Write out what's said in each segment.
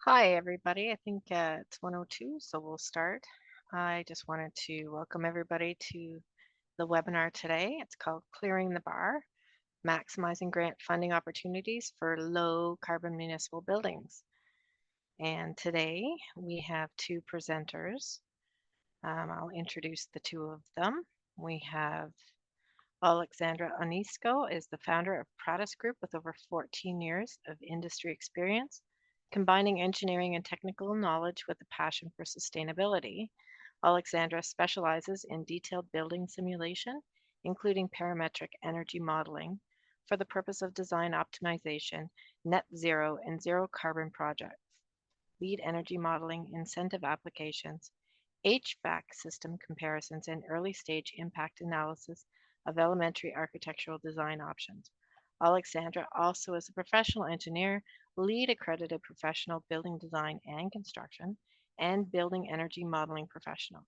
Hi, everybody. I think it's 1:02, so we'll start. I just wanted to welcome everybody to the webinar today. It's called Clearing the Bar, Maximizing Grant Funding Opportunities for Low Carbon Municipal Buildings. And today we have two presenters. I'll introduce the two of them. We have Alexandra Onisco is the founder of Pratis Group with over 14 years of industry experience, combining engineering and technical knowledge with a passion for sustainability. Alexandra specializes in detailed building simulation, including parametric energy modeling, for the purpose of design optimization, net zero, and zero carbon projects, lead energy modeling, incentive applications, HVAC system comparisons, and early stage impact analysis of elementary architectural design options. Alexandra also is a professional engineer, lead accredited professional building design and construction, and building energy modeling professional.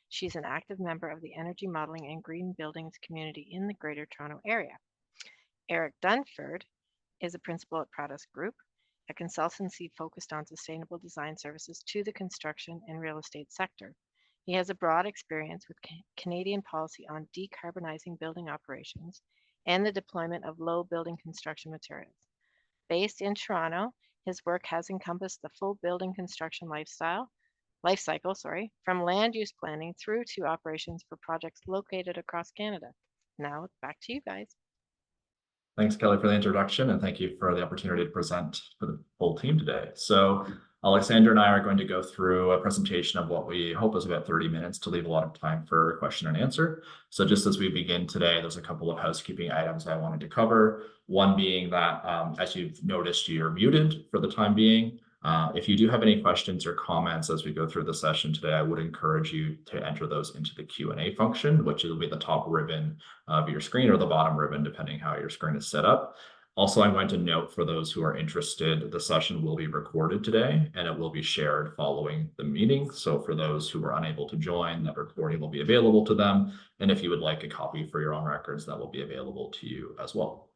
She's an active member of the energy modeling and green buildings community in the Greater Toronto Area. Eric Dunford is a principal at Pratis Group, a consultancy focused on sustainable design services to the construction and real estate sector. He has a broad experience with Canadian policy on decarbonizing building operations and the deployment of low building construction materials. Based in Toronto, his work has encompassed the full building construction life cycle, from land use planning through to operations for projects located across Canada. Now back to you guys. Thanks, Kelly, for the introduction, and thank you for the opportunity to present for the full team today. So Alexandra and I are going to go through a presentation of what we hope is about 30 minutes to leave a lot of time for question and answer. So just as we begin today, there's a couple of housekeeping items I wanted to cover. One being that, as you've noticed, you're muted for the time being. If you do have any questions or comments as we go through the session today, I would encourage you to enter those into the Q&A function, which will be the top ribbon of your screen or the bottom ribbon, depending how your screen is set up. Also, I'm going to note for those who are interested, the session will be recorded today and it will be shared following the meeting. So for those who are unable to join, that recording will be available to them. And if you would like a copy for your own records, that will be available to you as well.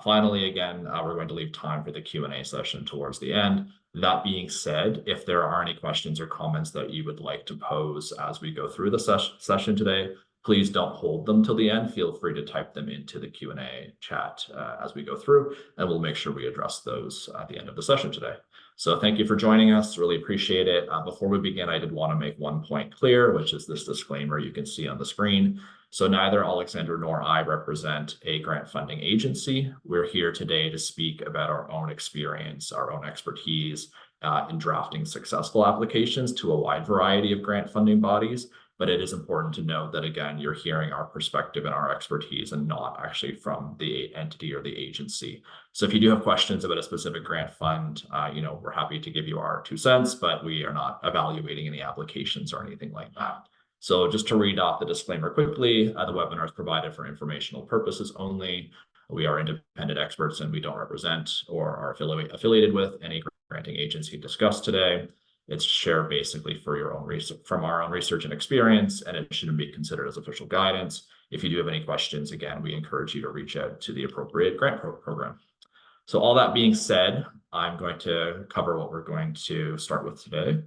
Finally, again, we're going to leave time for the Q&A session towards the end. That being said, if there are any questions or comments that you would like to pose as we go through the session today, please don't hold them till the end. Feel free to type them into the Q&A chat as we go through, and we'll make sure we address those at the end of the session today. So thank you for joining us. Really appreciate it. Before we begin, I did want to make one point clear, which is this disclaimer you can see on the screen. So neither Alexandra nor I represent a grant funding agency. We're here today to speak about our own experience, our own expertise in drafting successful applications to a wide variety of grant funding bodies. But it is important to note that, again, you're hearing our perspective and our expertise and not actually from the entity or the agency. So if you do have questions about a specific grant fund, we're happy to give you our 2 cents, but we are not evaluating any applications or anything like that. So just to read off the disclaimer quickly, the webinar is provided for informational purposes only. We are independent experts and we don't represent or are affiliated with any granting agency discussed today. It's shared basically for your own research, from our own research and experience, and it shouldn't be considered as official guidance. If you do have any questions, again, we encourage you to reach out to the appropriate grant program. So all that being said, I'm going to cover what we're going to start with today.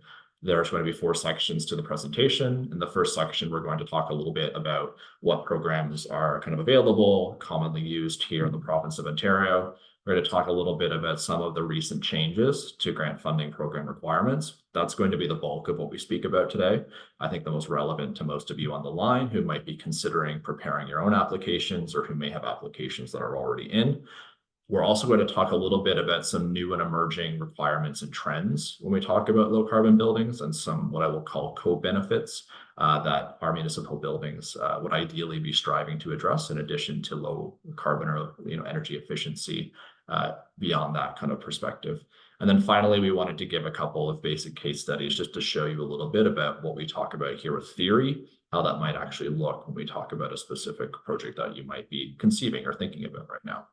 There's going to be 4 sections to the presentation. In the first section, we're going to talk a little bit about what programs are kind of available, commonly used here in the province of Ontario. We're going to talk a little bit about some of the recent changes to grant funding program requirements. That's going to be the bulk of what we speak about today. I think the most relevant to most of you on the line who might be considering preparing your own applications or who may have applications that are already in. We're also going to talk a little bit about some new and emerging requirements and trends when we talk about low carbon buildings and some what I will call co-benefits that our municipal buildings would ideally be striving to address in addition to low carbon or energy efficiency beyond that kind of perspective. And then finally, we wanted to give a couple of basic case studies just to show you a little bit about what we talk about here with theory, how that might actually look when we talk about a specific project that you might be conceiving or thinking about right now.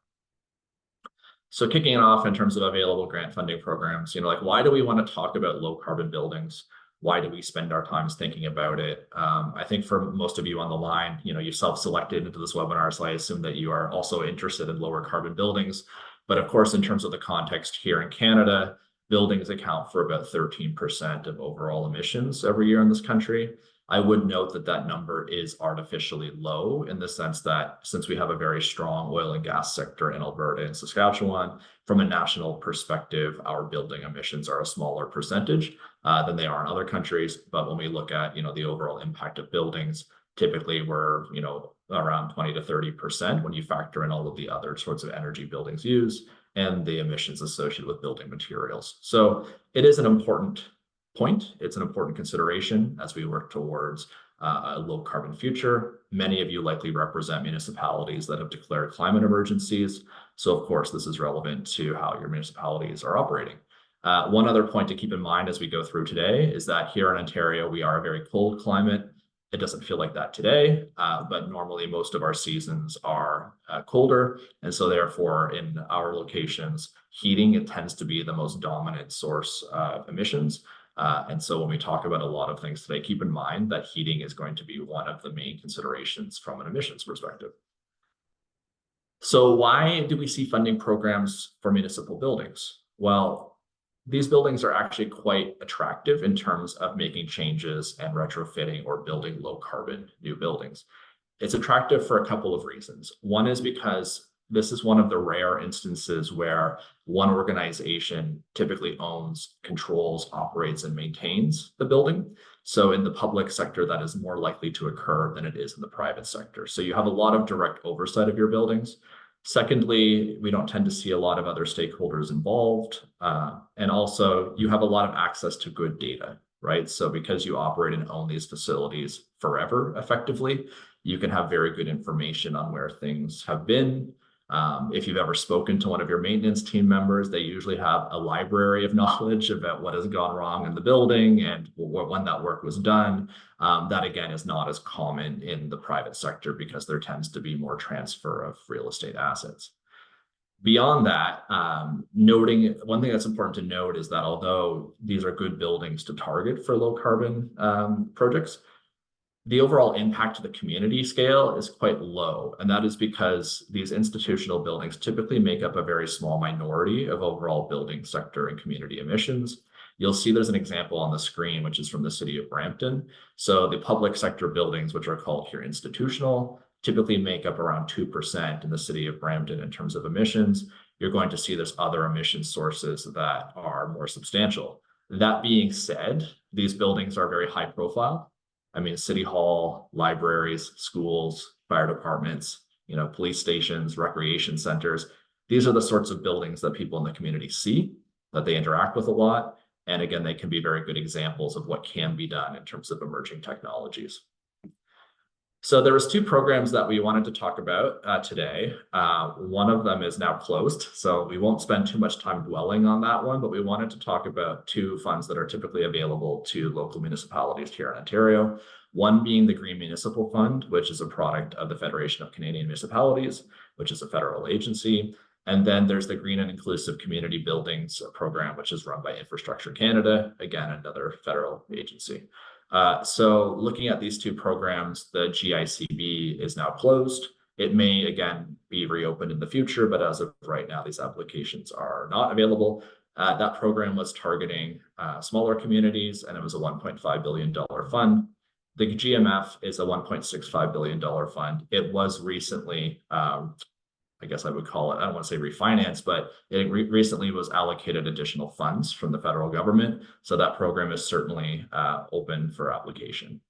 So kicking it off in terms of available grant funding programs, why do we want to talk about low carbon buildings? Why do we spend our time thinking about it? I think for most of you on the line, you self-selected into this webinar, so I assume that you are also interested in lower carbon buildings. But of course, in terms of the context here in Canada, buildings account for about 13% of overall emissions every year in this country. I would note that that number is artificially low in the sense that since we have a very strong oil and gas sector in Alberta and Saskatchewan, from a national perspective, our building emissions are a smaller percentage than they are in other countries. But when we look at, the overall impact of buildings, typically we're, around 20 to 30% when you factor in all of the other sorts of energy buildings use and the emissions associated with building materials. So it is an important point. It's an important consideration as we work towards a low carbon future. Many of you likely represent municipalities that have declared climate emergencies. So of course, this is relevant to how your municipalities are operating. One other point to keep in mind as we go through today is that here in Ontario, we are a very cold climate. It doesn't feel like that today, but normally most of our seasons are colder. And so therefore in our locations, heating, it tends to be the most dominant source of emissions. And so when we talk about a lot of things today, keep in mind that heating is going to be one of the main considerations from an emissions perspective. So why do we see funding programs for municipal buildings? Well, these buildings are actually quite attractive in terms of making changes and retrofitting or building low carbon new buildings. It's attractive for a couple of reasons. One is because this is one of the rare instances where one organization typically owns, controls, operates, and maintains the building. So in the public sector, that is more likely to occur than it is in the private sector. So you have a lot of direct oversight of your buildings. Secondly, we don't tend to see a lot of other stakeholders involved. And also you have a lot of access to good data, right? So because you operate and own these facilities forever, effectively, you can have very good information on where things have been. If you've ever spoken to one of your maintenance team members, they usually have a library of knowledge about what has gone wrong in the building and when that work was done. That again is not as common in the private sector because there tends to be more transfer of real estate assets. Beyond that, noting one thing that's important to note is that although these are good buildings to target for low carbon projects, the overall impact to the community scale is quite low. And that is because these institutional buildings typically make up a very small minority of overall building sector and community emissions. You'll see there's an example on the screen, which is from the city of Brampton. So the public sector buildings, which are called here institutional, typically make up around 2% in the city of Brampton in terms of emissions. You're going to see there's other emission sources that are more substantial. That being said, these buildings are very high profile. I mean, city hall, libraries, schools, fire departments, police stations, recreation centers. These are the sorts of buildings that people in the community see, that they interact with a lot. And again, they can be very good examples of what can be done in terms of emerging technologies. So there was two programs that we wanted to talk about today. One of them is now closed, so we won't spend too much time dwelling on that one, but we wanted to talk about two funds that are typically available to local municipalities here in Ontario. One being the Green Municipal Fund, which is a product of the Federation of Canadian Municipalities, which is a federal agency. And then there's the Green and Inclusive Community Buildings program, which is run by Infrastructure Canada, again, another federal agency. So looking at these two programs, the GICB is now closed. It may again be reopened in the future, but as of right now, these applications are not available. That program was targeting smaller communities, and it was a $1.5 billion fund. The GMF is a $1.65 billion fund. It was recently, I guess I would call it, I don't want to say refinance, but it recently was allocated additional funds from the federal government. So that program is certainly open for application.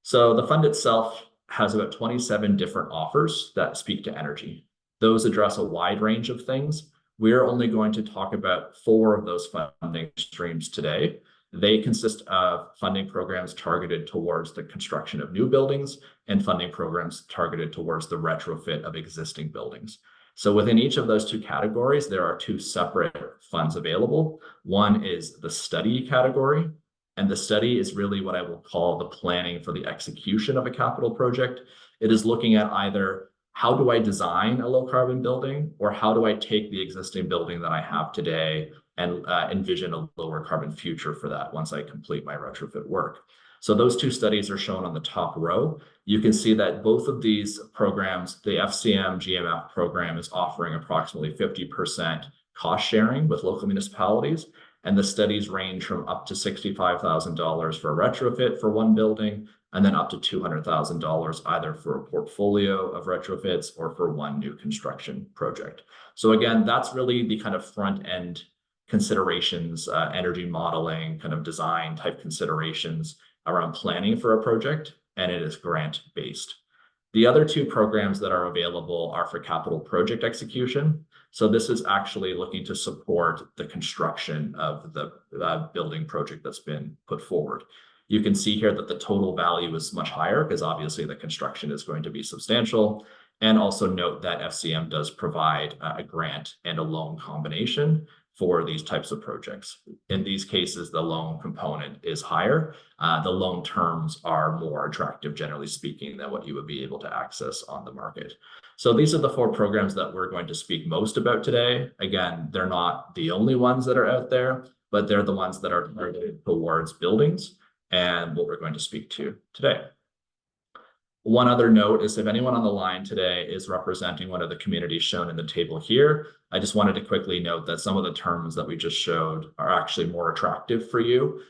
So the fund itself has about 27 different offers that speak to energy. Those address a wide range of things. We're only going to talk about 4 of those funding streams today. They consist of funding programs targeted towards the construction of new buildings and funding programs targeted towards the retrofit of existing buildings. So within each of those two categories, there are 2 separate funds available. One is the study category, and the study is really what I will call the planning for the execution of a capital project. It is looking at either how do I design a low carbon building, or how do I take the existing building that I have today and envision a lower carbon future for that once I complete my retrofit work. So those 2 studies are shown on the top row. You can see that both of these programs, the FCM GMF program is offering approximately 50% cost sharing with local municipalities. And the studies range from up to $65,000 for a retrofit for one building, and then up to $200,000 either for a portfolio of retrofits or for one new construction project. So again, that's really the kind of front end considerations, energy modeling, kind of design type considerations around planning for a project, and it is grant based. The other two programs that are available are for capital project execution. So this is actually looking to support the construction of the building project that's been put forward. You can see here that the total value is much higher because obviously the construction is going to be substantial. And also note that FCM does provide a grant and a loan combination for these types of projects. In these cases, the loan component is higher. The loan terms are more attractive, generally speaking, than what you would be able to access on the market. So these are the four programs that we're going to speak most about today. Again, they're not the only ones that are out there, but they're the ones that are targeted towards buildings and what we're going to speak to today. One other note is if anyone on the line today is representing one of the communities shown in the table here, I just wanted to quickly note that some of the terms that we just showed are actually more attractive for you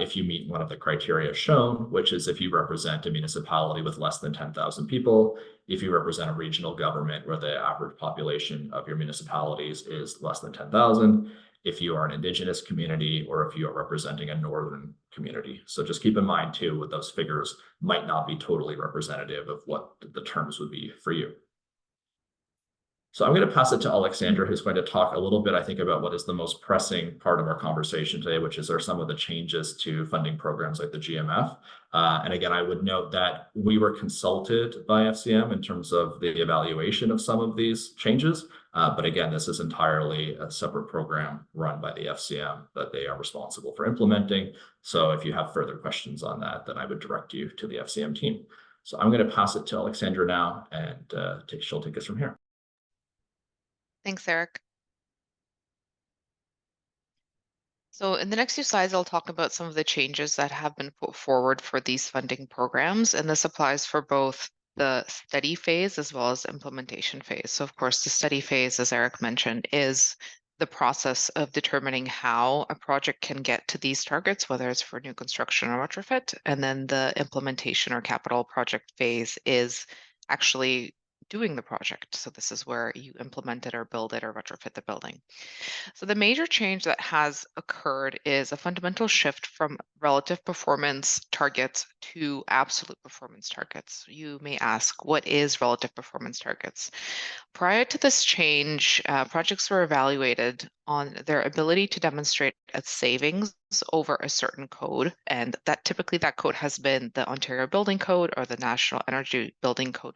if you meet one of the criteria shown, which is if you represent a municipality with less than 10,000 people, if you represent a regional government where the average population of your municipalities is less than 10,000, if you are an Indigenous community, or if you are representing a Northern community. So just keep in mind too, with those figures might not be totally representative of what the terms would be for you. So I'm going to pass it to Alexandra, who's going to talk a little bit, I think, about what is the most pressing part of our conversation today, which is some of the changes to funding programs like the GMF. And again, I would note that we were consulted by FCM in terms of the evaluation of some of these changes. But again, this is entirely a separate program run by the FCM that they are responsible for implementing. So if you have further questions on that, then I would direct you to the FCM team. So I'm going to pass it to Alexandra now, and she'll take us from here. Thanks, Eric. So in the next few slides, I'll talk about some of the changes that have been put forward for these funding programs, and this applies for both the study phase as well as implementation phase. So of course, the study phase, as Eric mentioned, is the process of determining how a project can get to these targets, whether it's for new construction or retrofit, and then the implementation or capital project phase is actually doing the project. So this is where you implement it or build it or retrofit the building. So the major change that has occurred is a fundamental shift from relative performance targets to absolute performance targets. You may ask, what is relative performance targets? Prior to this change, projects were evaluated on their ability to demonstrate a savings over a certain code, and that typically that code has been the Ontario Building Code or the National Energy Building Code,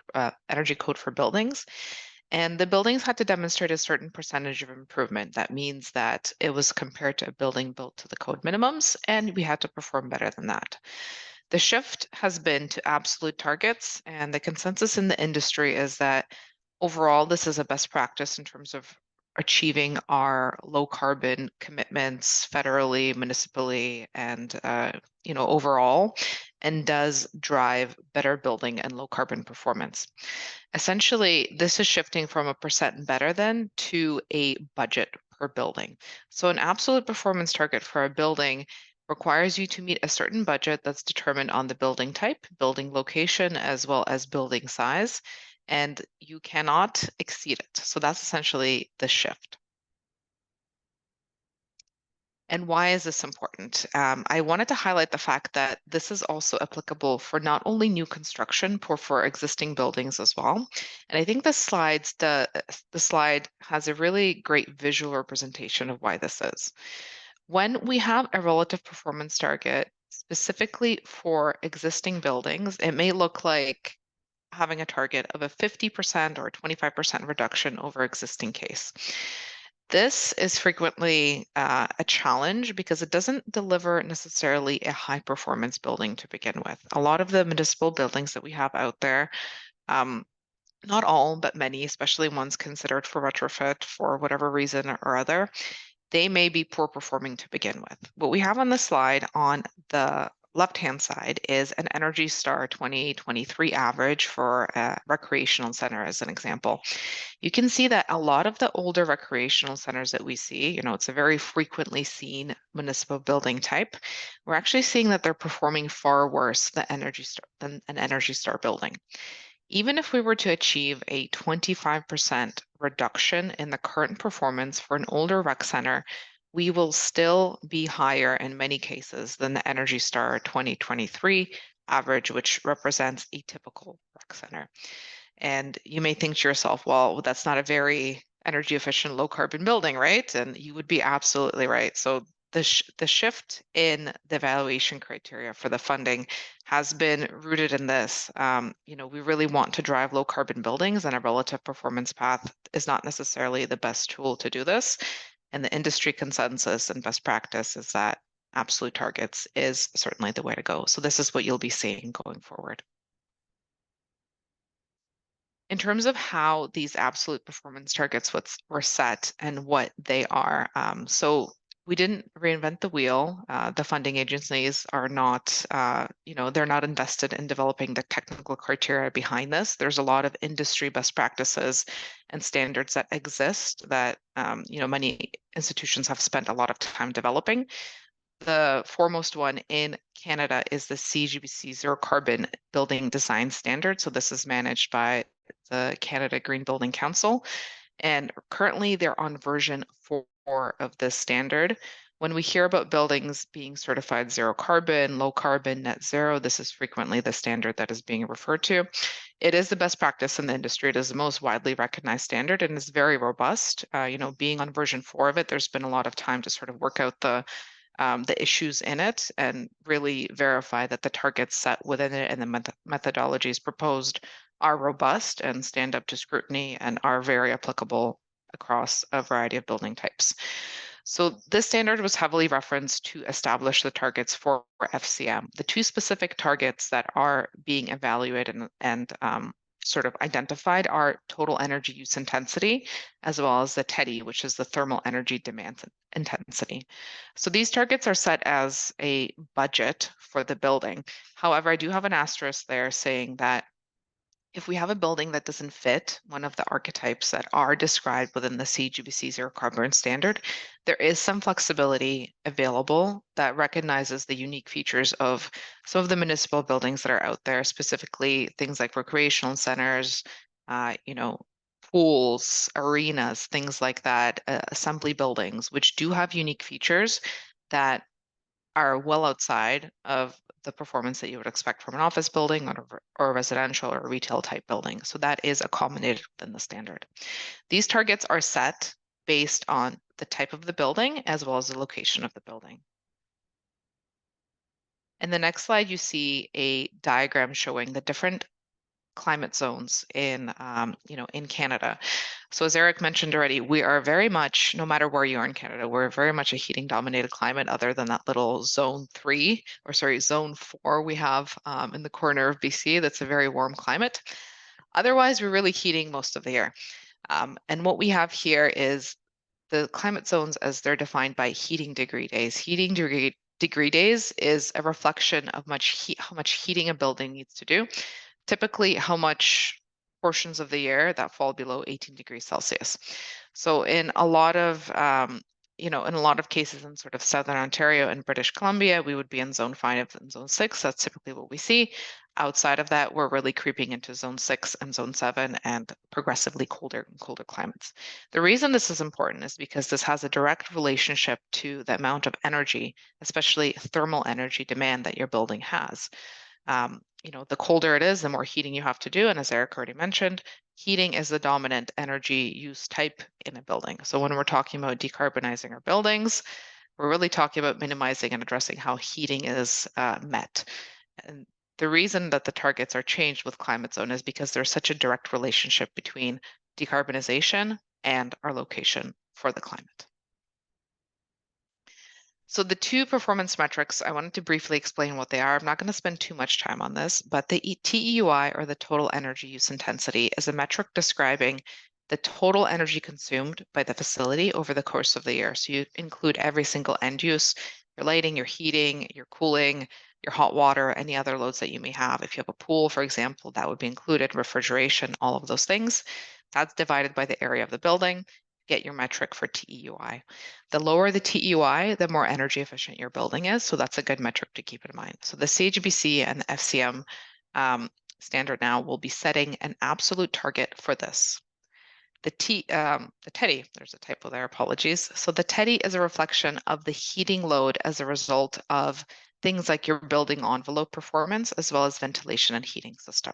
Energy Code for buildings. And the buildings had to demonstrate a certain percentage of improvement. That means that it was compared to a building built to the code minimums, and we had to perform better than that. The shift has been to absolute targets, and the consensus in the industry is that overall, this is a best practice in terms of achieving our low carbon commitments federally, municipally, and overall, and does drive better building and low carbon performance. Essentially, this is shifting from a percent better than to a budget per building. So an absolute performance target for a building requires you to meet a certain budget that's determined on the building type, building location, as well as building size, and you cannot exceed it. So that's essentially the shift. And why is this important? I wanted to highlight the fact that this is also applicable for not only new construction, but for existing buildings as well. And I think the slide has a really great visual representation of why this is. When we have a relative performance target specifically for existing buildings, it may look like having a target of a 50% or 25% reduction over existing case. This is frequently a challenge because it doesn't deliver necessarily a high performance building to begin with. A lot of the municipal buildings that we have out there, not all, but many, especially ones considered for retrofit for whatever reason or other, they may be poor performing to begin with. What we have on the slide on the left-hand side is an Energy Star 2023 average for a recreational center, as an example. You can see that a lot of the older recreational centers that we see, it's a very frequently seen municipal building type. We're actually seeing that they're performing far worse than an Energy Star building. Even if we were to achieve a 25% reduction in the current performance for an older rec center, we will still be higher in many cases than the Energy Star 2023 average, which represents a typical rec center. And you may think to yourself, well, that's not a very energy efficient, low carbon building, right? And you would be absolutely right. So the shift in the evaluation criteria for the funding has been rooted in this. We really want to drive low carbon buildings, and a relative performance path is not necessarily the best tool to do this. And the industry consensus and best practice is that absolute targets is certainly the way to go. So this is what you'll be seeing going forward. In terms of how these absolute performance targets were set and what they are, so we didn't reinvent the wheel. The funding agencies are not, they're not invested in developing the technical criteria behind this. There's a lot of industry best practices and standards that exist that, many institutions have spent a lot of time developing. The foremost one in Canada is the CGBC Zero Carbon Building Design Standard. So this is managed by the Canada Green Building Council. And currently they're on version 4 of this standard. When we hear about buildings being certified zero carbon, low carbon, net zero, this is frequently the standard that is being referred to. It is the best practice in the industry. It is the most widely recognized standard and is very robust. Being on version 4 of it, there's been a lot of time to sort of work out the issues in it and really verify that the targets set within it and the methodologies proposed are robust and stand up to scrutiny and are very applicable across a variety of building types. So this standard was heavily referenced to establish the targets for FCM. The two specific targets that are being evaluated and sort of identified are total energy use intensity, as well as the TEDI, which is the thermal energy demand intensity. So these targets are set as a budget for the building. However, I do have an asterisk there saying that if we have a building that doesn't fit one of the archetypes that are described within the CGBC Zero Carbon Standard, there is some flexibility available that recognizes the unique features of some of the municipal buildings that are out there, specifically things like recreational centers, pools, arenas, things like that, assembly buildings, which do have unique features that are well outside of the performance that you would expect from an office building or a residential or retail type building. So that is accommodated within the standard. These targets are set based on the type of the building as well as the location of the building. In the next slide, you see a diagram showing the different climate zones in Canada. So as Eric mentioned already, we are very much, no matter where you are in Canada, we're very much a heating dominated climate other than that little zone 4 we have in the corner of BC. That's a very warm climate. Otherwise, we're really heating most of the year. And what we have here is the climate zones as they're defined by heating degree days. Heating degree days is a reflection of how much heating a building needs to do. Typically, how much portions of the year that fall below 18 degrees Celsius. So in a lot of cases in sort of Southern Ontario and British Columbia, we would be in zone 5 and zone 6. That's typically what we see. Outside of that, we're really creeping into zone 6 and zone 7 and progressively colder and colder climates. The reason this is important is because this has a direct relationship to the amount of energy, especially thermal energy demand that your building has. The colder it is, the more heating you have to do. And as Eric already mentioned, heating is the dominant energy use type in a building. So when we're talking about decarbonizing our buildings, we're really talking about minimizing and addressing how heating is met. And the reason that the targets are changed with climate zone is because there's such a direct relationship between decarbonization and our location for the climate. So the two performance metrics, I wanted to briefly explain what they are. I'm not going to spend too much time on this, but the TEUI, or the total energy use intensity, is a metric describing the total energy consumed by the facility over the course of the year. So you include every single end use, your lighting, your heating, your cooling, your hot water, any other loads that you may have. If you have a pool, for example, that would be included, refrigeration, all of those things. That's divided by the area of the building. Get your metric for TEUI. The lower the TEUI, the more energy efficient your building is. So that's a good metric to keep in mind. So the CHBC and the FCM standard now will be setting an absolute target for this. The TEDI, there's a typo there, apologies. So the TEDI is a reflection of the heating load as a result of things like your building envelope performance, as well as ventilation and heating system.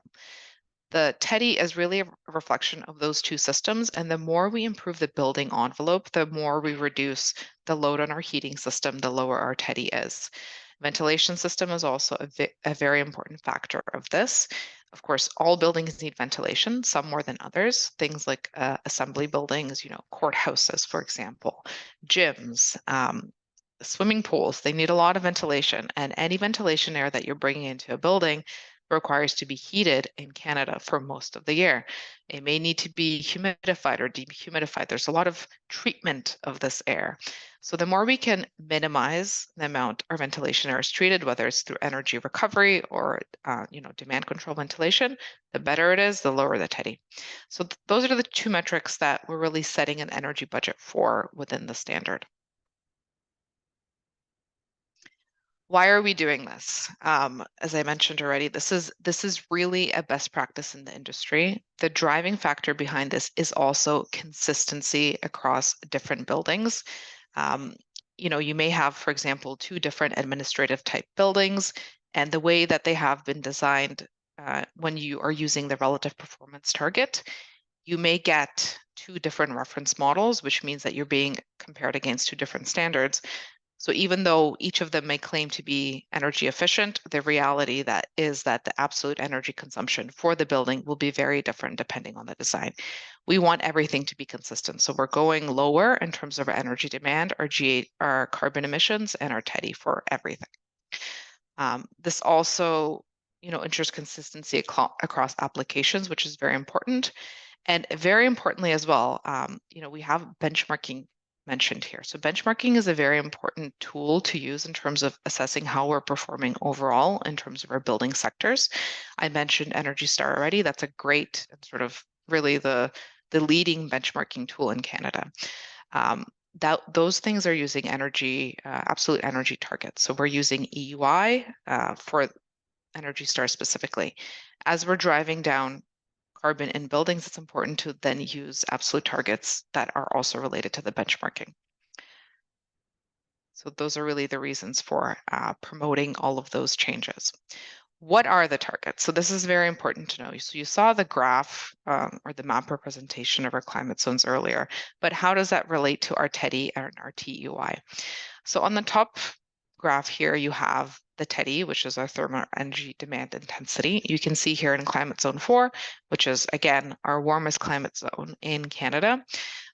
The TEDI is really a reflection of those two systems, and the more we improve the building envelope, the more we reduce the load on our heating system, the lower our TEDI is. Ventilation system is also a very important factor of this. Of course, all buildings need ventilation, some more than others. Things like assembly buildings, courthouses, for example, gyms, swimming pools, they need a lot of ventilation, and any ventilation air that you're bringing into a building requires to be heated in Canada for most of the year. It may need to be humidified or dehumidified. There's a lot of treatment of this air. So the more we can minimize the amount our ventilation air is treated, whether it's through energy recovery or demand control ventilation, the better it is, the lower the TEDI. So those are the two metrics that we're really setting an energy budget for within the standard. Why are we doing this? As I mentioned already, this is really a best practice in the industry. The driving factor behind this is also consistency across different buildings. You may have, for example, two different administrative type buildings, and the way that they have been designed when you are using the relative performance target, you may get two different reference models, which means that you're being compared against two different standards. So even though each of them may claim to be energy efficient, the reality that is that the absolute energy consumption for the building will be very different depending on the design. We want everything to be consistent. So we're going lower in terms of our energy demand, our carbon emissions, and our TEDI for everything. This also, ensures consistency across applications, which is very important. And very importantly as well, we have benchmarking mentioned here. So benchmarking is a very important tool to use in terms of assessing how we're performing overall in terms of our building sectors. I mentioned Energy Star already. That's a great and sort of really the leading benchmarking tool in Canada. Those things are using absolute energy targets. So we're using EUI for Energy Star specifically. As we're driving down carbon in buildings, it's important to then use absolute targets that are also related to the benchmarking. So those are really the reasons for promoting all of those changes. What are the targets? So this is very important to know. So you saw the graph or the map representation of our climate zones earlier, but how does that relate to our TEDI and our TEUI? So on the top graph here, you have the TEDI, which is our thermal energy demand intensity. You can see here in climate zone 4, which is again, our warmest climate zone in Canada.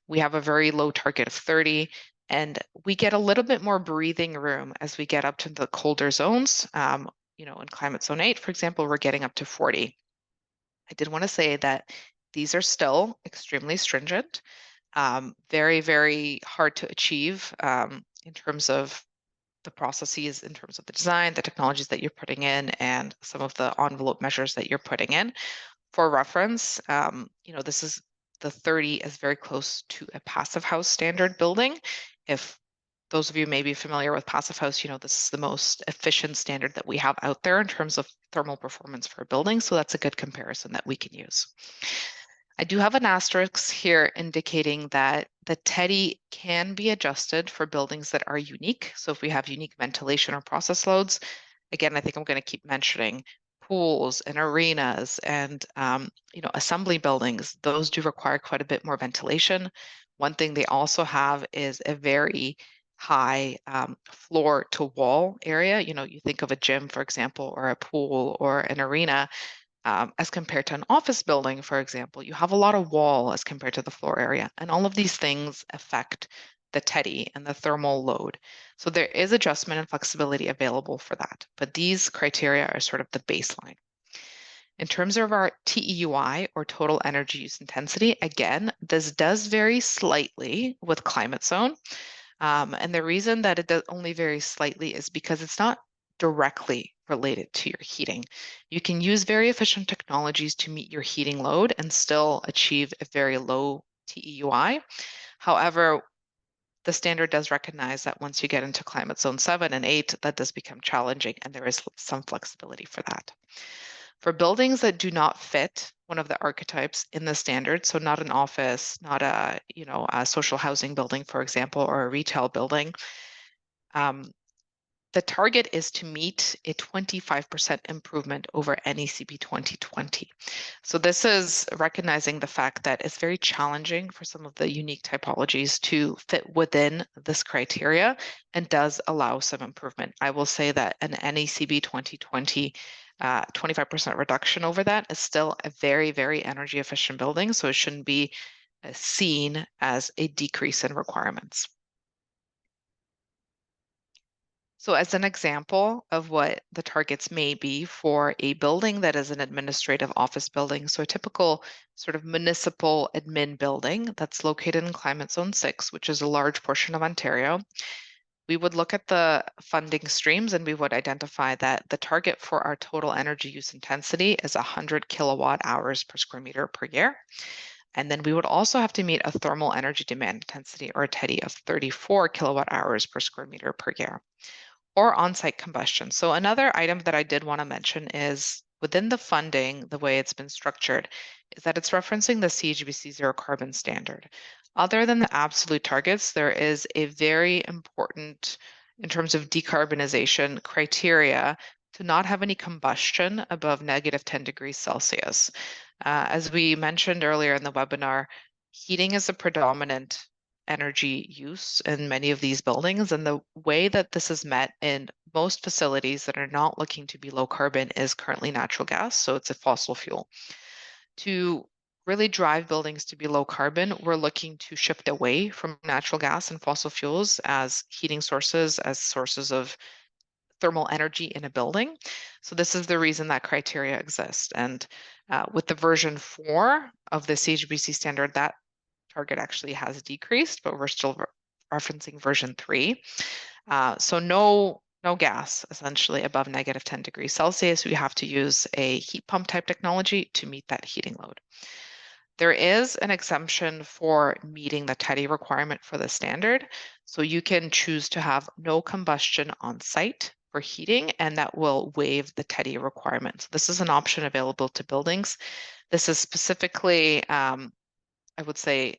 We have a very low target of 30, and we get a little bit more breathing room as we get up to the colder zones. In climate zone 8, for example, we're getting up to 40. I did want to say that these are still extremely stringent, very, very hard to achieve in terms of the processes, in terms of the design, the technologies that you're putting in, and some of the envelope measures that you're putting in. For reference, this is the 30 is very close to a passive house standard building. If those of you may be familiar with passive house, this is the most efficient standard that we have out there in terms of thermal performance for a building. So that's a good comparison that we can use. I do have an asterisk here indicating that the TEDI can be adjusted for buildings that are unique. So if we have unique ventilation or process loads, again, I think I'm going to keep mentioning pools and arenas and assembly buildings. Those do require quite a bit more ventilation. One thing they also have is a very high floor to wall area. You think of a gym, for example, or a pool or an arena. As compared to an office building, for example, you have a lot of wall as compared to the floor area. And all of these things affect the TEDI and the thermal load. So there is adjustment and flexibility available for that. But these criteria are sort of the baseline. In terms of our TEUI, or total energy use intensity, again, this does vary slightly with climate zone. And the reason that it does only vary slightly is because it's not directly related to your heating. You can use very efficient technologies to meet your heating load and still achieve a very low TEUI. However, the standard does recognize that once you get into climate zone 7 and 8, that does become challenging, and there is some flexibility for that. For buildings that do not fit one of the archetypes in the standard, so not an office, not a, a social housing building, for example, or a retail building, the target is to meet a 25% improvement over NECP 2020. So this is recognizing the fact that it's very challenging for some of the unique typologies to fit within this criteria and does allow some improvement. I will say that an NECP 2020 25% reduction over that is still a very, very energy efficient building, so it shouldn't be seen as a decrease in requirements. So as an example of what the targets may be for a building that is an administrative office building, so a typical sort of municipal admin building that's located in climate zone 6, which is a large portion of Ontario, we would look at the funding streams and we would identify that the target for our total energy use intensity is 100 kilowatt hours per square meter per year. And then we would also have to meet a thermal energy demand intensity, or a TEDI, of 34 kilowatt hours per square meter per year, or on-site combustion. So another item that I did want to mention is within the funding, the way it's been structured is that it's referencing the CHBC zero carbon standard. Other than the absolute targets, there is a very important, in terms of decarbonization criteria, to not have any combustion above -10 degrees Celsius. As we mentioned earlier in the webinar, heating is a predominant energy use in many of these buildings. And the way that this is met in most facilities that are not looking to be low carbon is currently natural gas. So it's a fossil fuel. To really drive buildings to be low carbon, we're looking to shift away from natural gas and fossil fuels as heating sources, as sources of thermal energy in a building. So this is the reason that criteria exist. And with the version 4 of the CHBC standard, that target actually has decreased, but we're still referencing version 3. So no gas essentially above -10 degrees Celsius. We have to use a heat pump type technology to meet that heating load. There is an exemption for meeting the TEDI requirement for the standard. So you can choose to have no combustion on site for heating, and that will waive the TEDI requirement. So this is an option available to buildings. This is specifically, I would say,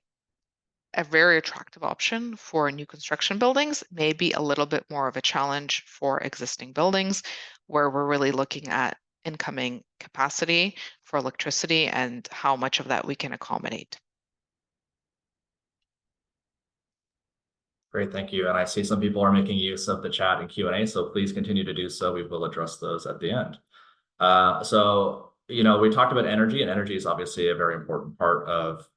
a very attractive option for new construction buildings, maybe a little bit more of a challenge for existing buildings, where we're really looking at incoming capacity for electricity and how much of that we can accommodate. Great, thank you. And I see some people are making use of the chat and Q&A, so please continue to do so. We will address those at the end. We talked about energy, and energy is obviously a very important part of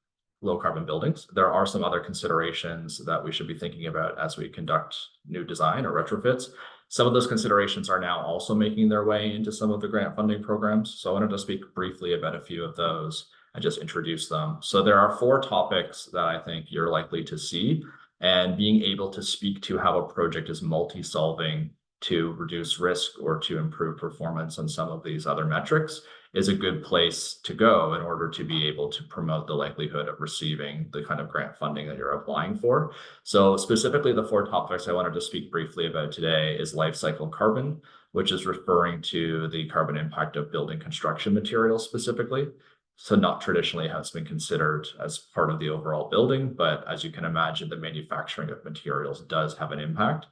low carbon buildings. There are some other considerations that we should be thinking about as we conduct new design or retrofits. Some of those considerations are now also making their way into some of the grant funding programs. So I wanted to speak briefly about a few of those and just introduce them. So there are 4 topics that I think you're likely to see, and being able to speak to how a project is multi-solving to reduce risk or to improve performance on some of these other metrics is a good place to go in order to be able to promote the likelihood of receiving the kind of grant funding that you're applying for. So specifically, the 4 topics I wanted to speak briefly about today is life cycle carbon, which is referring to the carbon impact of building construction materials specifically. So not traditionally has been considered as part of the overall building, but as you can imagine, the manufacturing of materials does have an impact.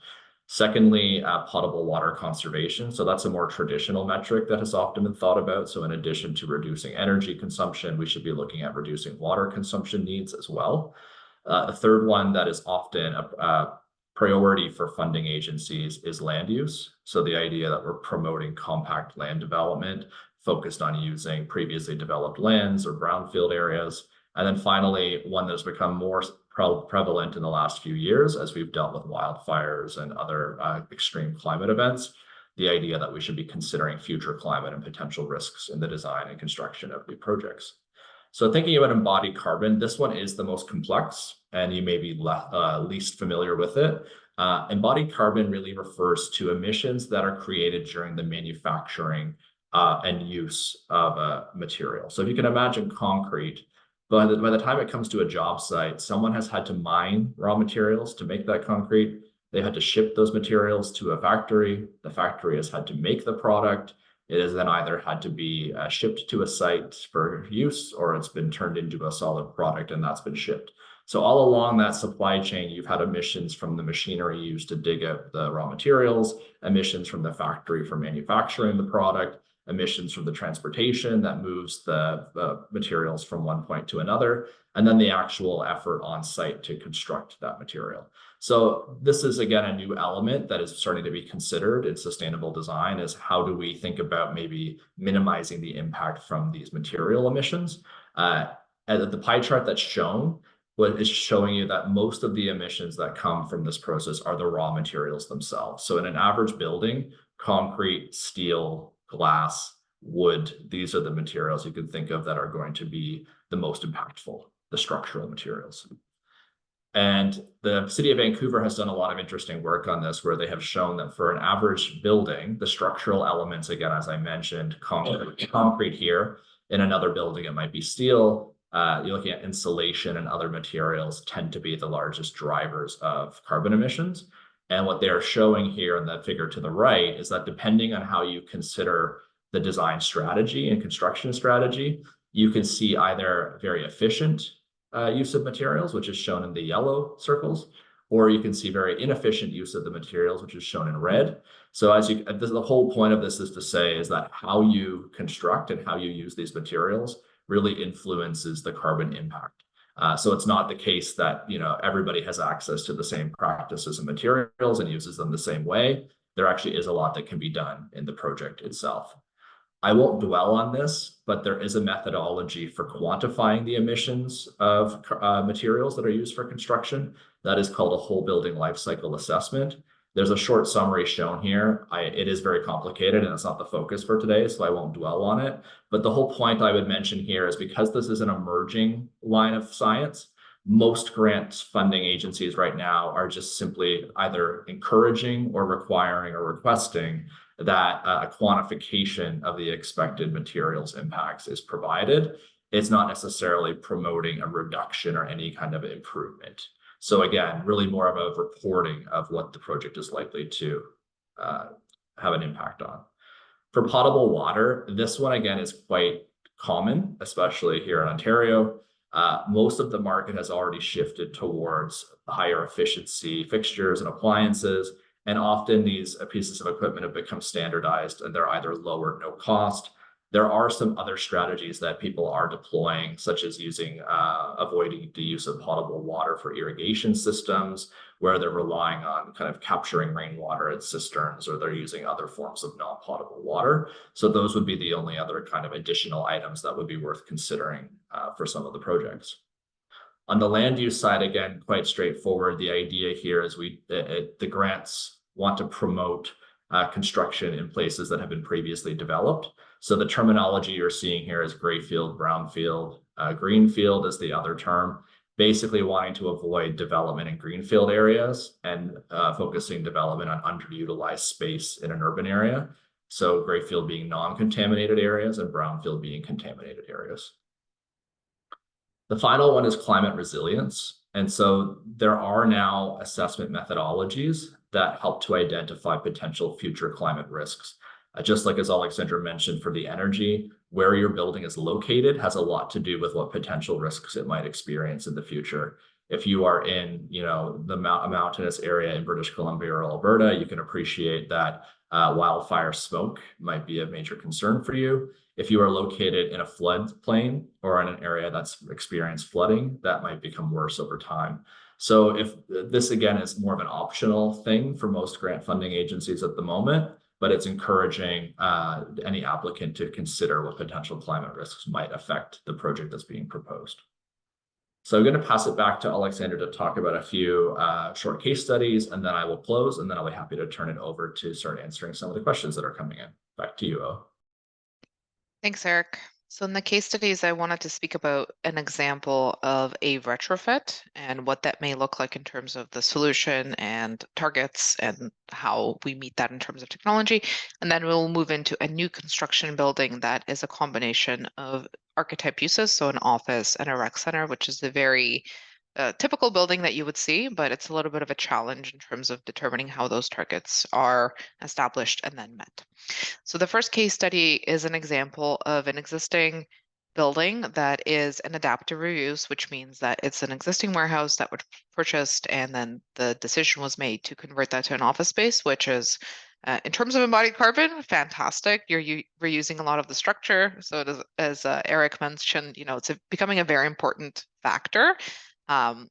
Secondly, potable water conservation. So that's a more traditional metric that has often been thought about. So in addition to reducing energy consumption, we should be looking at reducing water consumption needs as well. The third one that is often a priority for funding agencies is land use. So the idea that we're promoting compact land development focused on using previously developed lands or brownfield areas. And then finally, one that's become more prevalent in the last few years as we've dealt with wildfires and other extreme climate events, the idea that we should be considering future climate and potential risks in the design and construction of new projects. So thinking about embodied carbon, this one is the most complex, and you may be least familiar with it. Embodied carbon really refers to emissions that are created during the manufacturing and use of a material. So if you can imagine concrete, by the time it comes to a job site, someone has had to mine raw materials to make that concrete. They had to ship those materials to a factory. The factory has had to make the product. It has then either had to be shipped to a site for use, or it's been turned into a solid product and that's been shipped. So all along that supply chain, you've had emissions from the machinery used to dig out the raw materials, emissions from the factory for manufacturing the product, emissions from the transportation that moves the materials from one point to another, and then the actual effort on site to construct that material. So this is, again, a new element that is starting to be considered in sustainable design, is how do we think about maybe minimizing the impact from these material emissions? And the pie chart that's shown is showing you that most of the emissions that come from this process are the raw materials themselves. So in an average building, concrete, steel, glass, wood, these are the materials you can think of that are going to be the most impactful, the structural materials. And the city of Vancouver has done a lot of interesting work on this, where they have shown that for an average building, the structural elements, again, as I mentioned, concrete here, in another building, it might be steel. You're looking at insulation and other materials tend to be the largest drivers of carbon emissions. And what they're showing here in the figure to the right is that depending on how you consider the design strategy and construction strategy, you can see either very efficient use of materials, which is shown in the yellow circles, or you can see very inefficient use of the materials, which is shown in red. So the whole point of this is to say is that how you construct and how you use these materials really influences the carbon impact. So it's not the case that everybody has access to the same practices and materials and uses them the same way. There actually is a lot that can be done in the project itself. I won't dwell on this, but there is a methodology for quantifying the emissions of materials that are used for construction. That is called a whole building life cycle assessment. There's a short summary shown here. It is very complicated and it's not the focus for today, so I won't dwell on it. But the whole point I would mention here is, because this is an emerging line of science, most grant funding agencies right now are just simply either encouraging or requiring or requesting that a quantification of the expected materials impacts is provided. It's not necessarily promoting a reduction or any kind of improvement. So again, really more of a reporting of what the project is likely to have an impact on. For potable water, this one again is quite common, especially here in Ontario. Most of the market has already shifted towards higher efficiency fixtures and appliances. And often these pieces of equipment have become standardized and they're either low or no cost. There are some other strategies that people are deploying, such as avoiding the use of potable water for irrigation systems, where they're relying on kind of capturing rainwater in cisterns, or they're using other forms of non-potable water. So those would be the only other kind of additional items that would be worth considering for some of the projects. On the land use side, again, quite straightforward. The idea here is the grants want to promote construction in places that have been previously developed. So the terminology you're seeing here is grayfield, brownfield, greenfield is the other term, basically wanting to avoid development in greenfield areas and focusing development on underutilized space in an urban area. So grayfield being non-contaminated areas and brownfield being contaminated areas. The final one is climate resilience. And so there are now assessment methodologies that help to identify potential future climate risks. Just like as Alexandra mentioned, for the energy, where your building is located has a lot to do with what potential risks it might experience in the future. If you are in, a mountainous area in British Columbia or Alberta, you can appreciate that wildfire smoke might be a major concern for you. If you are located in a floodplain or in an area that's experienced flooding, that might become worse over time. So if this, again, is more of an optional thing for most grant funding agencies at the moment, but it's encouraging any applicant to consider what potential climate risks might affect the project that's being proposed. So I'm going to pass it back to Alexandra to talk about a few short case studies, and then I will close, and then I'll be happy to turn it over to start answering some of the questions that are coming in. Back to you, O. Thanks, Eric. So in the case studies, I wanted to speak about an example of a retrofit and what that may look like in terms of the solution and targets and how we meet that in terms of technology. And then we'll move into a new construction building that is a combination of archetype uses, so an office and a rec center, which is the very typical building that you would see, but it's a little bit of a challenge in terms of determining how those targets are established and then met. So the first case study is an example of an existing building that is an adaptive reuse, which means that it's an existing warehouse that was purchased and then the decision was made to convert that to an office space, which is in terms of embodied carbon, fantastic. You're reusing a lot of the structure. So it is, as Eric mentioned, it's becoming a very important factor. Um,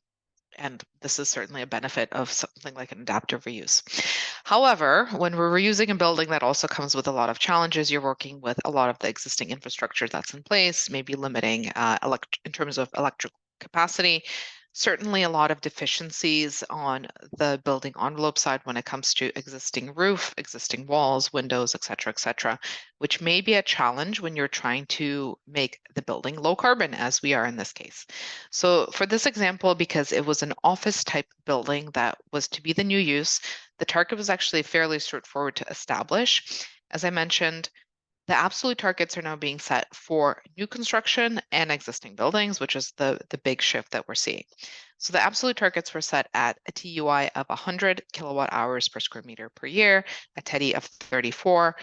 and this is certainly a benefit of something like an adaptive reuse. However, when we're reusing a building, that also comes with a lot of challenges. You're working with a lot of the existing infrastructure that's in place, maybe limiting in terms of electrical capacity. Certainly a lot of deficiencies on the building envelope side when it comes to existing roof, existing walls, windows, et cetera, which may be a challenge when you're trying to make the building low carbon, as we are in this case. So for this example, because it was an office type building that was to be the new use, the target was actually fairly straightforward to establish. As I mentioned, the absolute targets are now being set for new construction and existing buildings, which is the big shift that we're seeing. So the absolute targets were set at a TUI of 100 kilowatt hours per square meter per year, a TEDI of 34,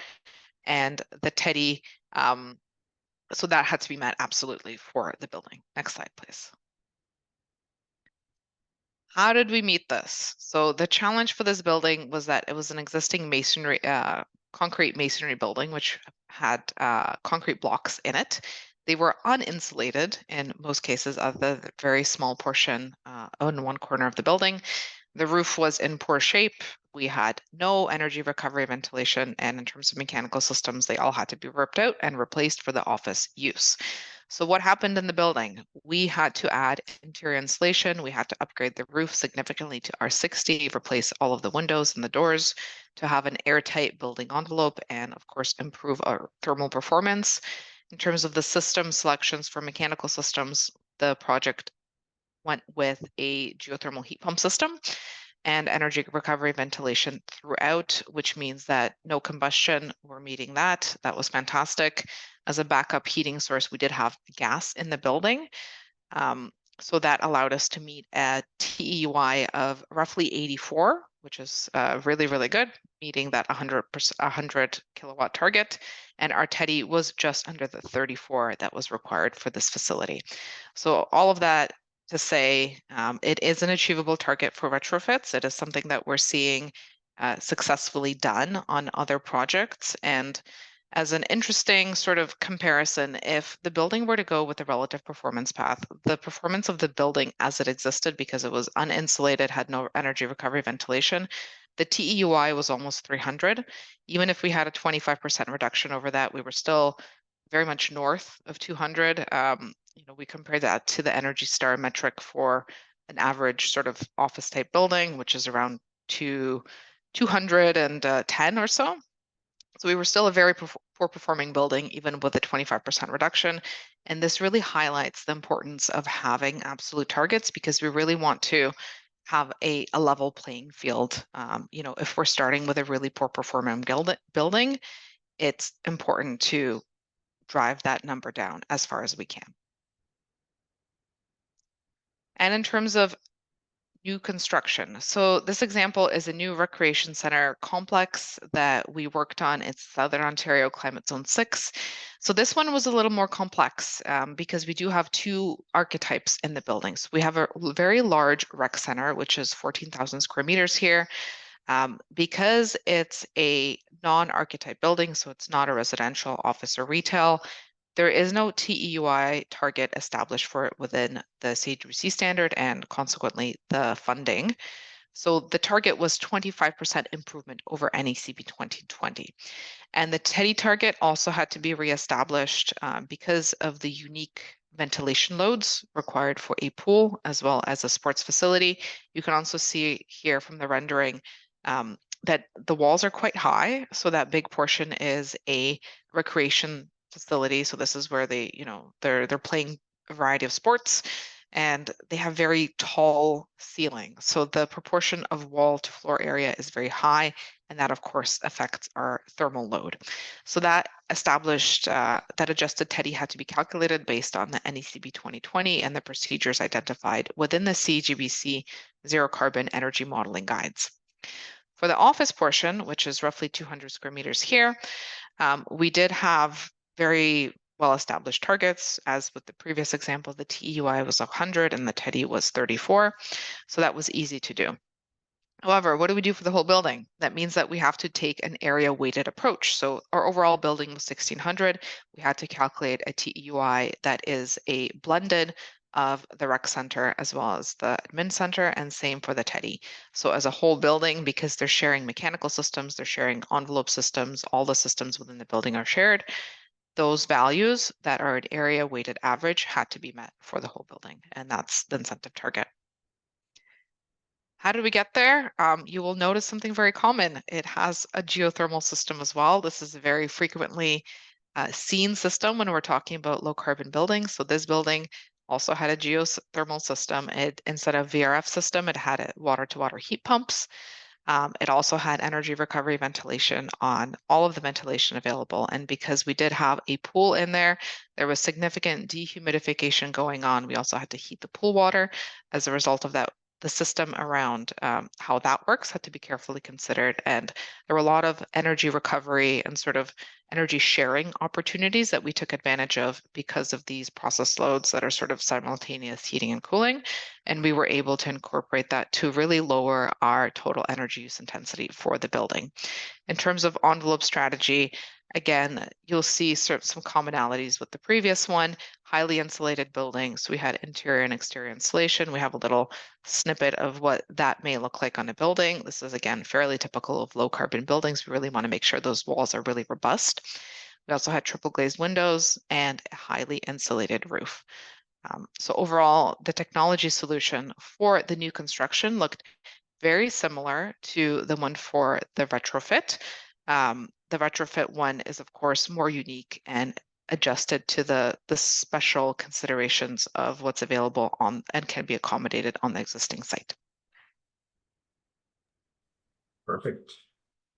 and the TEDI, so that had to be met absolutely for the building. Next slide, please. How did we meet this? So the challenge for this building was that it was an existing masonry, concrete masonry building, which had concrete blocks in it. They were uninsulated in most cases, other than a very small portion on one corner of the building. The roof was in poor shape. We had no energy recovery ventilation, and in terms of mechanical systems, they all had to be ripped out and replaced for the office use. So what happened in the building? We had to add interior insulation. We had to upgrade the roof significantly to R60, replace all of the windows and the doors to have an airtight building envelope, and of course, improve our thermal performance. In terms of the system selections for mechanical systems, the project went with a geothermal heat pump system and energy recovery ventilation throughout, which means that no combustion, we're meeting that. That was fantastic. As a backup heating source, we did have gas in the building. So that allowed us to meet a TEUI of roughly 84, which is really, really good, meeting that 100 kilowatt target. And our TEDI was just under the 34 that was required for this facility. So all of that to say, it is an achievable target for retrofits. It is something that we're seeing successfully done on other projects. And as an interesting sort of comparison, if the building were to go with the relative performance path, the performance of the building as it existed, because it was uninsulated, had no energy recovery ventilation, the TEUI was almost 300. Even if we had a 25% reduction over that, we were still very much north of 200. We compared that to the Energy Star metric for an average sort of office type building, which is around 210 or so. So we were still a very poor performing building, even with a 25% reduction. And this really highlights the importance of having absolute targets, because we really want to have a level playing field. If we're starting with a really poor performing building, it's important to drive that number down as far as we can. And in terms of new construction. So this example is a new recreation center complex that we worked on. It's Southern Ontario Climate Zone 6. So this one was a little more complex because we do have two archetypes in the buildings. We have a very large rec center, which is 14,000 square meters here. Because it's a non-archetype building, so it's not a residential, office, or retail, there is no TEUI target established for it within the CHBC standard and consequently the funding. So the target was 25% improvement over NECP 2020. And the TEDI target also had to be reestablished because of the unique ventilation loads required for a pool as well as a sports facility. You can also see here from the rendering that the walls are quite high. So that big portion is a recreation facility. So this is where they, they're playing a variety of sports, and they have very tall ceilings. So the proportion of wall to floor area is very high, and that of course affects our thermal load. So that established that adjusted TEDI had to be calculated based on the NECB 2020 and the procedures identified within the CGBC zero carbon energy modeling guides. For the office portion, which is roughly 200 square meters here, we did have very well-established targets. As with the previous example, the TEUI was 100 and the TEDI was 34. So that was easy to do. However, what do we do for the whole building? That means that we have to take an area weighted approach. So our overall building was 1600. We had to calculate a TEUI that is a blended of the rec center as well as the admin center, and same for the TEDI. So as a whole building, because they're sharing mechanical systems, they're sharing envelope systems, all the systems within the building are shared. Those values that are an area weighted average had to be met for the whole building, and that's the incentive target. How did we get there? You will notice something very common. It has a geothermal system as well. This is a very frequently seen system when we're talking about low carbon buildings. So this building also had a geothermal system. Instead of VRF system, it had water to water heat pumps. It also had energy recovery ventilation on all of the ventilation available. And because we did have a pool in there, there was significant dehumidification going on. We also had to heat the pool water. As a result of that, the system around how that works had to be carefully considered. And there were a lot of energy recovery and sort of energy sharing opportunities that we took advantage of because of these process loads that are sort of simultaneous heating and cooling. And we were able to incorporate that to really lower our total energy use intensity for the building. In terms of envelope strategy, again, you'll see sort of some commonalities with the previous one. Highly insulated buildings. We had interior and exterior insulation. We have a little snippet of what that may look like on a building. This is, again, fairly typical of low carbon buildings. We really want to make sure those walls are really robust. We also had triple glazed windows and a highly insulated roof. So overall, the technology solution for the new construction looked very similar to the one for the retrofit. The retrofit one is, of course, more unique and adjusted to the special considerations of what's available on and can be accommodated on the existing site. Perfect.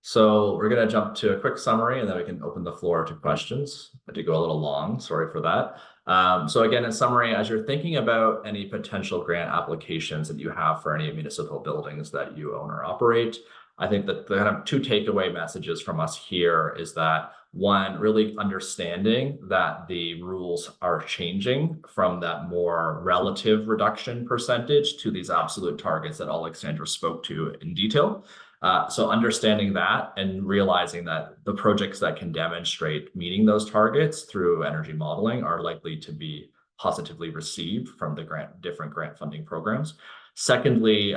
So we're going to jump to a quick summary and then we can open the floor to questions. I did go a little long, sorry for that. So again, in summary, as you're thinking about any potential grant applications that you have for any municipal buildings that you own or operate, I think that the kind of two takeaway messages from us here is that one, really understanding that the rules are changing from that more relative reduction percentage to these absolute targets that Alexandra spoke to in detail. So understanding that and realizing that the projects that can demonstrate meeting those targets through energy modeling are likely to be positively received from the different grant funding programs. Secondly,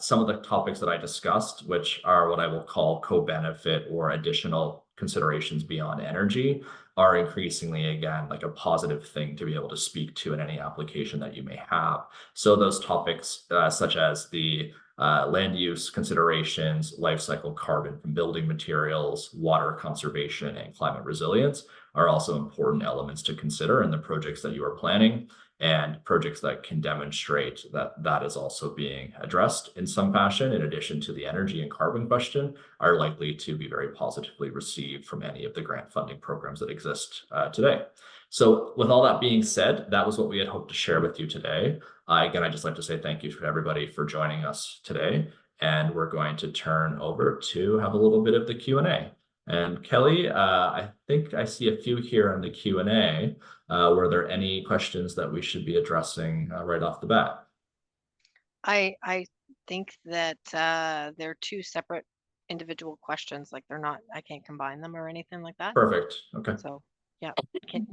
some of the topics that I discussed, which are what I will call co-benefit or additional considerations beyond energy, are increasingly, again, like a positive thing to be able to speak to in any application that you may have. So those topics, such as the land use considerations, life cycle carbon from building materials, water conservation, and climate resilience are also important elements to consider in the projects that you are planning, and projects that can demonstrate that that is also being addressed in some fashion, in addition to the energy and carbon question, are likely to be very positively received from any of the grant funding programs that exist today. So with all that being said, that was what we had hoped to share with you today. Again, I'd just like to say thank you to everybody for joining us today. And we're going to turn over to have a little bit of the Q&A. And Kelly, I think I see a few here in the Q&A. Were there any questions that we should be addressing right off the bat? I think that they're two separate individual questions. Like they're not, I can't combine them or anything like that. Perfect. Okay. So yeah.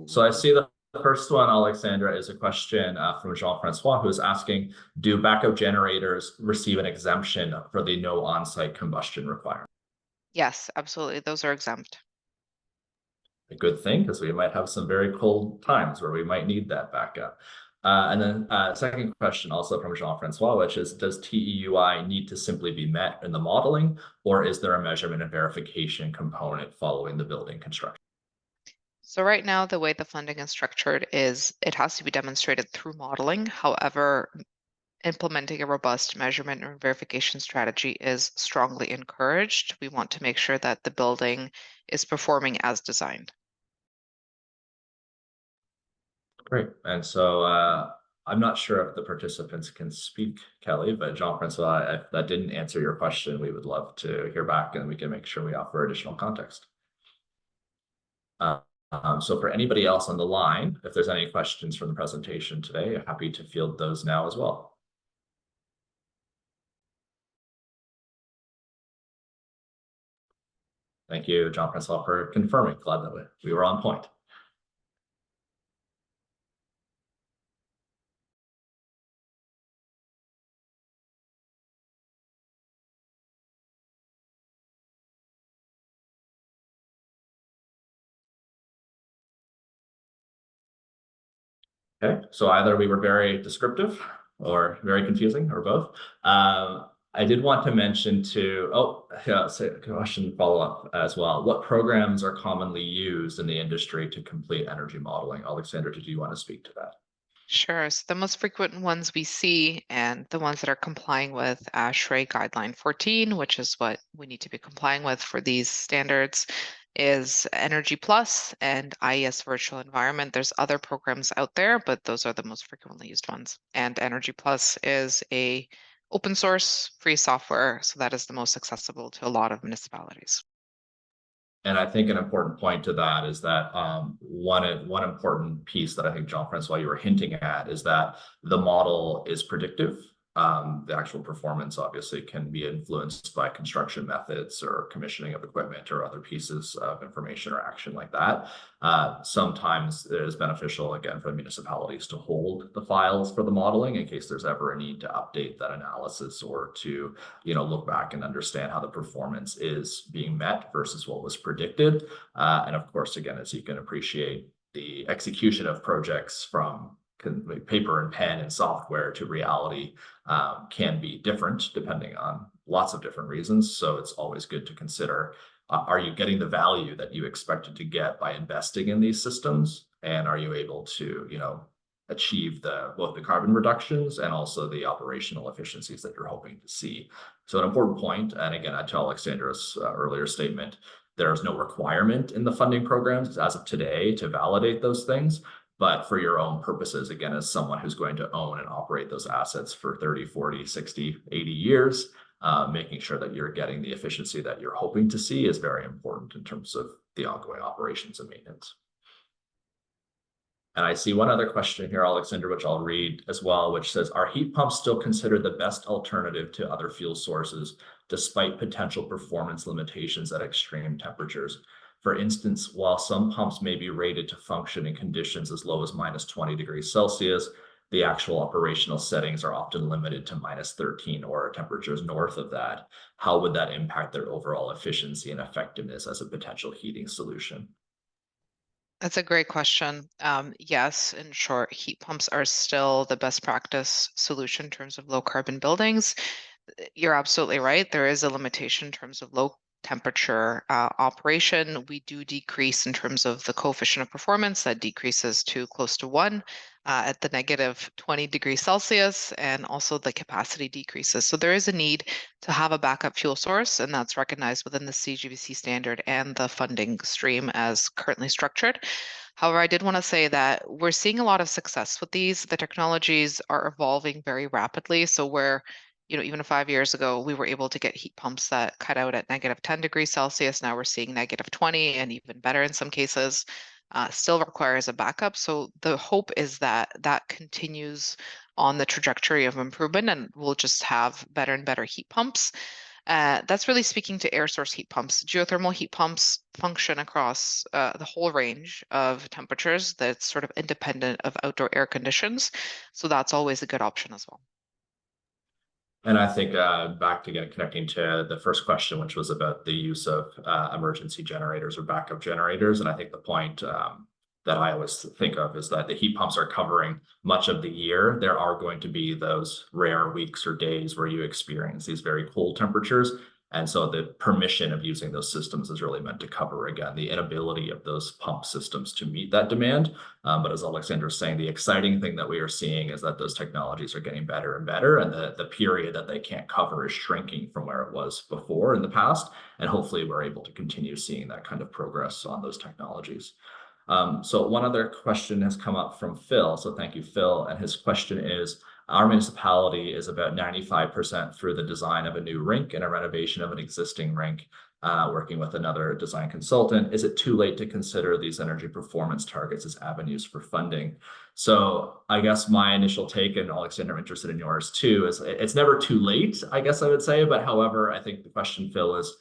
So I see the first one, Alexandra, is a question from Jean-Francois, who is asking, do backup generators receive an exemption for the no on-site combustion requirement? Yes, absolutely. Those are exempt. A good thing, because we might have some very cold times where we might need that backup. And then second question also from Jean-Francois, which is, does TEUI need to simply be met in the modeling, or is there a measurement and verification component following the building construction? So right now, the way the funding is structured is it has to be demonstrated through modeling. However, implementing a robust measurement and verification strategy is strongly encouraged. We want to make sure that the building is performing as designed. Great. And so I'm not sure if the participants can speak, Kelly, but Jean-Francois, if that didn't answer your question, we would love to hear back and we can make sure we offer additional context. Uh, so for anybody else on the line, if there's any questions from the presentation today, I'm happy to field those now as well. Thank you, Jean-Francois, for confirming. Glad that we were on point. Okay, so either we were very descriptive or very confusing or both. I did want to mention say a question follow up as well. What programs are commonly used in the industry to complete energy modeling? Alexandra, did you want to speak to that? Sure. So the most frequent ones we see and the ones that are complying with ASHRAE Guideline 14, which is what we need to be complying with for these standards, is Energy Plus and IES Virtual Environment. There's other programs out there, but those are the most frequently used ones. And Energy Plus is a open source free software, so that is the most accessible to a lot of municipalities. And I think an important point to that is that one important piece that I think, Jean-Francois, you were hinting at is that the model is predictive. The actual performance obviously can be influenced by construction methods or commissioning of equipment or other pieces of information or action like that. Sometimes it is beneficial, again, for municipalities to hold the files for the modeling in case there's ever a need to update that analysis or to look back and understand how the performance is being met versus what was predicted. And of course, again, as you can appreciate, the execution of projects from paper and pen and software to reality can be different depending on lots of different reasons. So it's always good to consider, are you getting the value that you expected to get by investing in these systems? And are you able to, achieve both the carbon reductions and also the operational efficiencies that you're hoping to see? So an important point, and again, to Alexandra's earlier statement, there is no requirement in the funding programs as of today to validate those things. But for your own purposes, again, as someone who's going to own and operate those assets for 30, 40, 60, 80 years, making sure that you're getting the efficiency that you're hoping to see is very important in terms of the ongoing operations and maintenance. And I see one other question here, Alexander, which I'll read as well, which says, are heat pumps still considered the best alternative to other fuel sources, despite potential performance limitations at extreme temperatures? For instance, while some pumps may be rated to function in conditions as low as minus 20 degrees Celsius, the actual operational settings are often limited to minus 13 or temperatures north of that. How would that impact their overall efficiency and effectiveness as a potential heating solution? That's a great question. Yes, in short, heat pumps are still the best practice solution in terms of low carbon buildings. You're absolutely right. There is a limitation in terms of low temperature operation. We do decrease in terms of the coefficient of performance that decreases to close to 1 at the negative 20 degrees Celsius, and also the capacity decreases. So there is a need to have a backup fuel source, and that's recognized within the CGVC standard and the funding stream as currently structured. However, I did want to say that we're seeing a lot of success with these. The technologies are evolving very rapidly. So even 5 years ago, we were able to get heat pumps that cut out at negative 10 degrees Celsius. Now we're seeing negative 20 and even better in some cases. Still requires a backup. So the hope is that that continues on the trajectory of improvement and we'll just have better and better heat pumps. That's really speaking to air source heat pumps. Geothermal heat pumps function across the whole range of temperatures that's sort of independent of outdoor air conditions. So that's always a good option as well. And I think back to connecting to the first question, which was about the use of emergency generators or backup generators. And I think the point that I always think of is that the heat pumps are covering much of the year. There are going to be those rare weeks or days where you experience these very cold temperatures. And so the permission of using those systems is really meant to cover, again, the inability of those pump systems to meet that demand. But as Alexander is saying, the exciting thing that we are seeing is that those technologies are getting better and better, and the period that they can't cover is shrinking from where it was before in the past. And hopefully we're able to continue seeing that kind of progress on those technologies. So one other question has come up from Phil. So thank you, Phil. And his question is, our municipality is about 95% through the design of a new rink and a renovation of an existing rink, working with another design consultant. Is it too late to consider these energy performance targets as avenues for funding? So I guess my initial take, and Alexander, I'm interested in yours too, is it's never too late, I guess I would say. But however, I think the question, Phil, is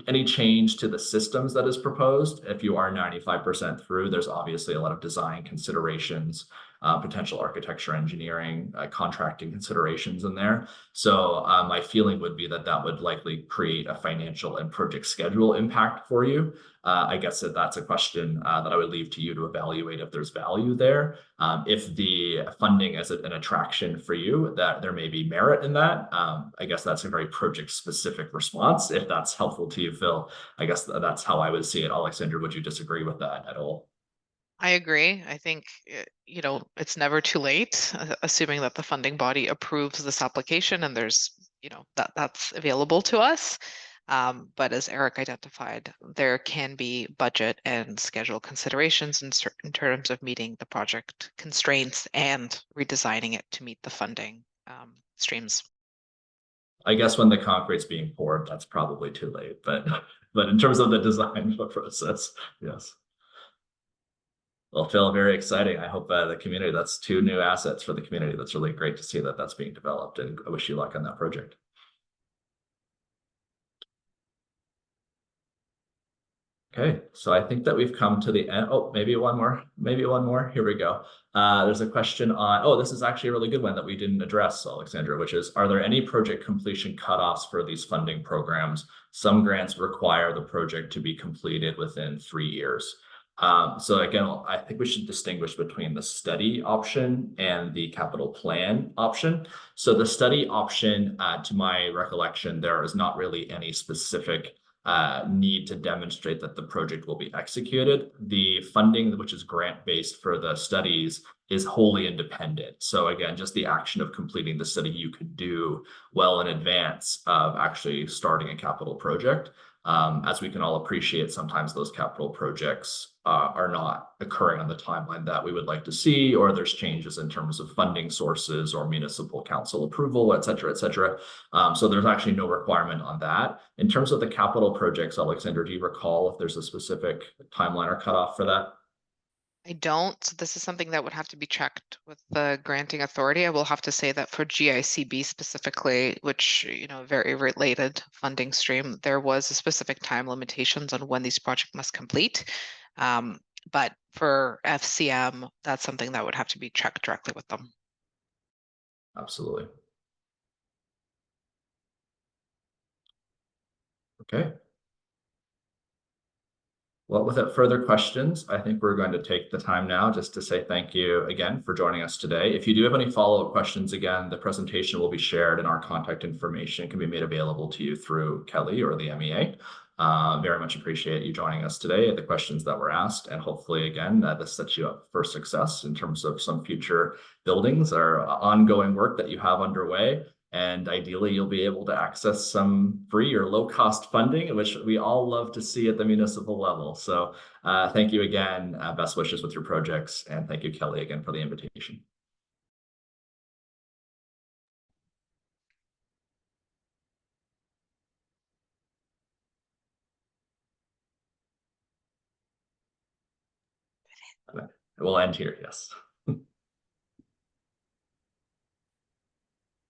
any change to the systems that is proposed. If you are 95% through, there's obviously a lot of design considerations, potential architecture, engineering, contracting considerations in there. So my feeling would be that that would likely create a financial and project schedule impact for you. I guess that's a question that I would leave to you to evaluate if there's value there. If the funding is an attraction for you, that there may be merit in that. I guess that's a very project specific response. If that's helpful to you, Phil, I guess that's how I would see it. Alexander, would you disagree with that at all? I agree. I think, it's never too late, assuming that the funding body approves this application and there's, that's available to us. But as Eric identified, there can be budget and schedule considerations in terms of meeting the project constraints and redesigning it to meet the funding streams. I guess when the concrete's being poured, that's probably too late. But in terms of the design process, yes. Well, Phil, very exciting. I hope the community, that's two new assets for the community. That's really great to see that that's being developed, and I wish you luck on that project. Okay, so I think that we've come to the end. Oh, maybe one more. Here we go. There's a question on, oh, this is actually a really good one that we didn't address, Alexandra, which is, are there any project completion cutoffs for these funding programs? Some grants require the project to be completed within 3 years. So again, I think we should distinguish between the study option and the capital plan option. So the study option, to my recollection, there is not really any specific need to demonstrate that the project will be executed. The funding, which is grant-based for the studies, is wholly independent. So again, just the action of completing the study you could do well in advance of actually starting a capital project. As we can all appreciate, sometimes those capital projects are not occurring on the timeline that we would like to see, or there's changes in terms of funding sources or municipal council approval, et cetera, et cetera. So there's actually no requirement on that. In terms of the capital projects, Alexander, do you recall if there's a specific timeline or cutoff for that? I don't. So this is something that would have to be checked with the granting authority. I will have to say that for GICB specifically, which, very related funding stream, there was a specific time limitations on when these projects must complete. But for FCM, that's something that would have to be checked directly with them. Absolutely. Okay. Well, without further questions, I think we're going to take the time now just to say thank you again for joining us today. If you do have any follow-up questions, again, the presentation will be shared and our contact information can be made available to you through Kelly or the MEA. Very much appreciate you joining us today, the questions that were asked, and hopefully, again, this sets you up for success in terms of some future buildings or ongoing work that you have underway. And ideally, you'll be able to access some free or low-cost funding, which we all love to see at the municipal level. So thank you again. Best wishes with your projects. And thank you, Kelly, again for the invitation. We'll end here, yes.